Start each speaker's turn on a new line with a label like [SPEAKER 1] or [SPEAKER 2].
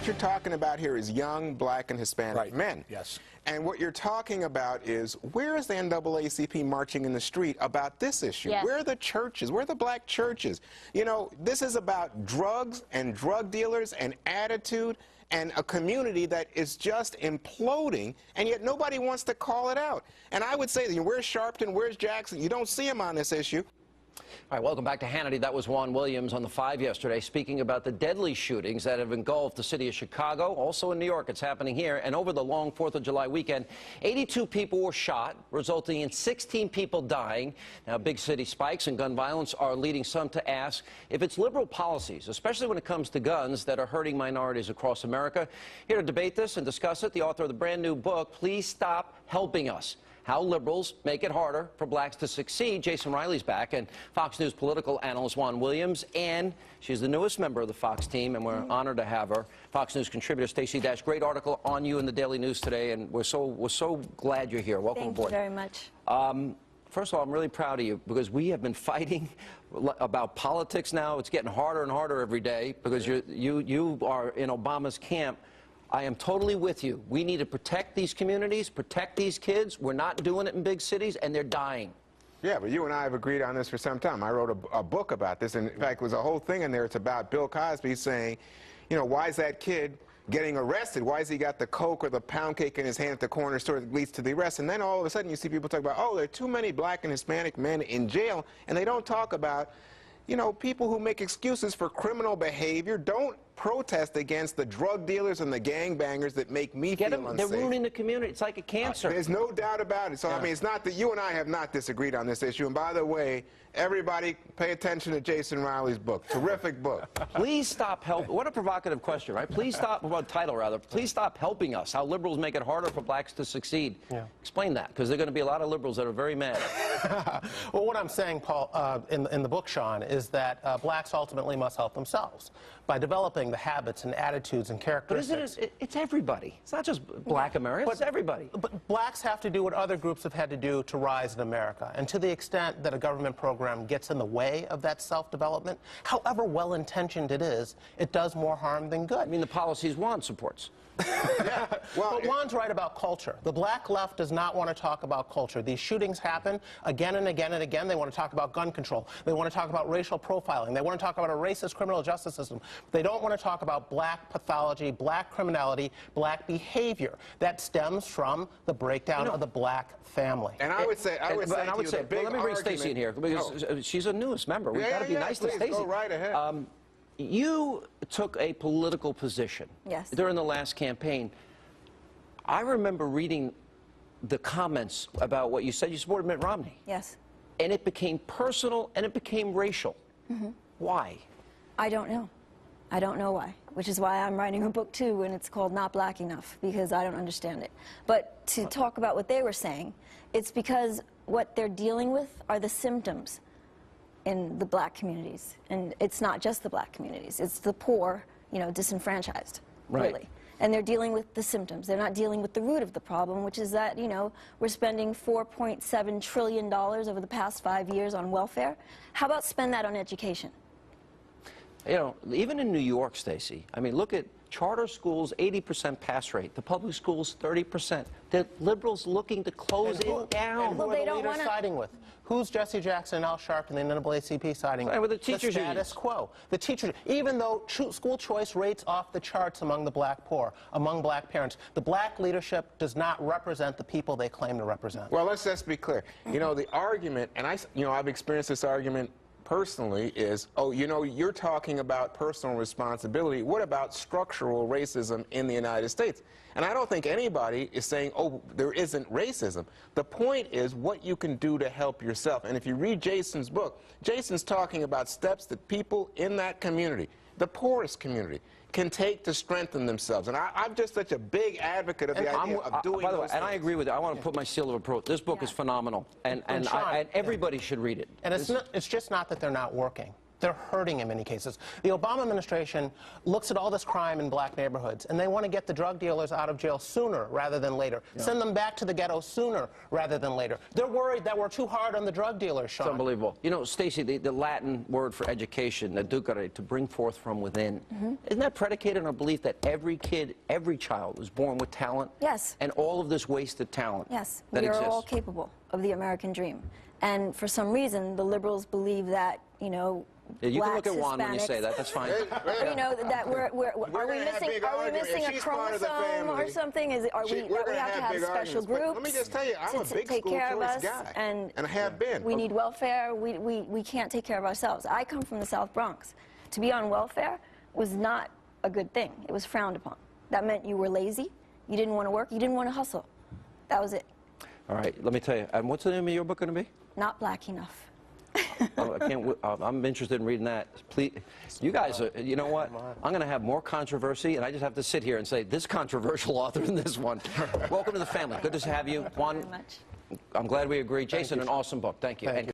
[SPEAKER 1] what you're talking about here is young black and Hispanic men.
[SPEAKER 2] Yes.
[SPEAKER 1] And what you're talking about is, where is the NAACP marching in the street about this issue?
[SPEAKER 3] Yes.
[SPEAKER 1] Where are the churches? Where are the black churches? You know, this is about drugs and drug dealers and attitude and a community that is just imploding, and yet nobody wants to call it out. And I would say, where's Sharpton, where's Jackson? You don't see them on this issue.
[SPEAKER 4] All right, welcome back to Hannity. That was Juan Williams on the 5 yesterday, speaking about the deadly shootings that have engulfed the city of Chicago, also in New York. It's happening here. And over the long 4th of July weekend, 82 people were shot, resulting in 16 people dying. Now, big city spikes in gun violence are leading some to ask if it's liberal policies, especially when it comes to guns, that are hurting minorities across America. Here to debate this and discuss it, the author of the brand new book, Please Stop Helping Us: How Liberals Make It Harder for Blacks to Succeed. Jason Riley's back, and Fox News political analyst Juan Williams, and she's the newest member of the Fox team, and we're honored to have her. Fox News contributor Stacey Dash. Great article on you in the Daily News today, and we're so glad you're here. Welcome aboard.
[SPEAKER 3] Thank you very much.
[SPEAKER 4] First of all, I'm really proud of you, because we have been fighting about politics now. It's getting harder and harder every day, because you are in Obama's camp. I am totally with you. We need to protect these communities, protect these kids. We're not doing it in big cities, and they're dying.
[SPEAKER 1] Yeah, but you and I have agreed on this for some time. I wrote a book about this, and in fact, there's a whole thing in there. It's about Bill Cosby saying, you know, why is that kid getting arrested? Why has he got the Coke or the pound cake in his hand at the corner store that leads to the arrest? And then all of a sudden you see people talk about, oh, there are too many black and Hispanic men in jail, and they don't talk about, you know, people who make excuses for criminal behavior. Don't protest against the drug dealers and the gangbangers that make me feel unsafe.
[SPEAKER 4] They're ruining the community. It's like a cancer.
[SPEAKER 1] There's no doubt about it. So, I mean, it's not that you and I have not disagreed on this issue. And by the way, everybody pay attention to Jason Riley's book. Terrific book.
[SPEAKER 4] Please stop helping. What a provocative question, right? Please stop, well, title rather. Please stop helping us. How liberals make it harder for blacks to succeed. Yeah. Explain that, because there are going to be a lot of liberals that are very mad.
[SPEAKER 2] Well, what I'm saying, Paul, in the book, Sean, is that blacks ultimately must help themselves by developing the habits and attitudes and characteristics.
[SPEAKER 4] But isn't it, it's everybody. It's not just black America, it's everybody.
[SPEAKER 2] But blacks have to do what other groups have had to do to rise in America. And to the extent that a government program gets in the way of that self-development, however well-intentioned it is, it does more harm than good.
[SPEAKER 4] I mean, the policies Juan supports.
[SPEAKER 2] Yeah. Well, but Juan's right about culture. The black left does not want to talk about culture. These shootings happen again and again and again. They want to talk about gun control. They want to talk about racial profiling. They want to talk about a racist criminal justice system. They don't want to talk about black pathology, black criminality, black behavior that stems from the breakdown of the black family.
[SPEAKER 1] And I would say,
[SPEAKER 4] well, let me bring Stacey in here, because she's a newest member. We've got to be nice to Stacey.
[SPEAKER 1] Go right ahead.
[SPEAKER 4] You took a political position during the last campaign. I remember reading the comments about what you said. You supported Mitt Romney.
[SPEAKER 3] Yes.
[SPEAKER 4] And it became personal, and it became racial. Why?
[SPEAKER 3] I don't know. I don't know why, which is why I'm writing a book too, and it's called Not Black Enough, because I don't understand it. But to talk about what they were saying, it's because what they're dealing with are the symptoms in the black communities. And it's not just the black communities. It's the poor, you know, disenfranchised, really. And they're dealing with the symptoms. They're not dealing with the root of the problem, which is that, you know, we're spending $4.7 trillion over the past 5 years on welfare. How about spend that on education?
[SPEAKER 4] You know, even in New York, Stacey, I mean, look at charter schools, 80% pass rate. The public schools, 30%. The liberals looking to close it down.
[SPEAKER 2] And who are the leaders siding with? Who's Jesse Jackson and Al Sharpton and the NAACP siding with?
[SPEAKER 4] With the teachers'
[SPEAKER 2] status quo. The teachers, even though school choice rates off the charts among the black poor, among black parents, the black leadership does not represent the people they claim to represent.
[SPEAKER 1] Well, let's just be clear. You know, the argument, and I've experienced this argument personally, is, oh, you know, you're talking about personal responsibility. What about structural racism in the United States? And I don't think anybody is saying, oh, there isn't racism. The point is what you can do to help yourself. And if you read Jason's book, Jason's talking about steps that people in that community, the poorest community, can take to strengthen themselves. And I'm just such a big advocate of the idea of doing
[SPEAKER 4] by the way,
[SPEAKER 1] those
[SPEAKER 4] and
[SPEAKER 1] things.
[SPEAKER 4] I agree with it. I want to put my seal of approval. This book is phenomenal, and everybody should read it.
[SPEAKER 2] And it's just not that they're not working. they're hurting in many cases. The Obama administration looks at all this crime in black neighborhoods, and they want to get the drug dealers out of jail sooner rather than later. Yeah. Send them back to the ghetto sooner rather than later. They're worried that we're too hard on the drug dealers, Sean.
[SPEAKER 4] It's unbelievable. You know, Stacey, the Latin word for education, educare, to bring forth from within, isn't that predicated on a belief that every kid, every child is born with talent?
[SPEAKER 3] Yes.
[SPEAKER 4] And all of this wasted talent
[SPEAKER 3] yes,
[SPEAKER 4] that
[SPEAKER 3] we are
[SPEAKER 4] exists?
[SPEAKER 3] all capable of the American dream. And for some reason, the liberals believe that, you know,
[SPEAKER 4] yeah, you
[SPEAKER 3] blacks,
[SPEAKER 4] can look at Juan when you say
[SPEAKER 3] Hispanics,
[SPEAKER 4] that. That's fine.
[SPEAKER 3] You know, that are we missing a chromosome or something? We have to have special groups?
[SPEAKER 1] Let me just tell you, I'm a big
[SPEAKER 3] take
[SPEAKER 1] school
[SPEAKER 3] care of
[SPEAKER 1] choice
[SPEAKER 3] us,
[SPEAKER 1] guy,
[SPEAKER 3] and
[SPEAKER 1] I have been.
[SPEAKER 3] We need welfare. We can't take care of ourselves. I come from the South Bronx. To be on welfare was not a good thing. It was frowned upon. That meant you were lazy, you didn't want to work, you didn't want to hustle. That was it.
[SPEAKER 4] All right, let me tell you. And what's the name of your book going to be?
[SPEAKER 3] Not Black Enough.
[SPEAKER 4] I'm interested in reading that. Please, you guys, you know what? I'm going to have more controversy, and I just have to sit here and say this controversial author than this one. Welcome to the family. Good to have you, Juan.
[SPEAKER 3] Thank you very much.
[SPEAKER 4] I'm glad we agree. Jason, an awesome book. Thank you.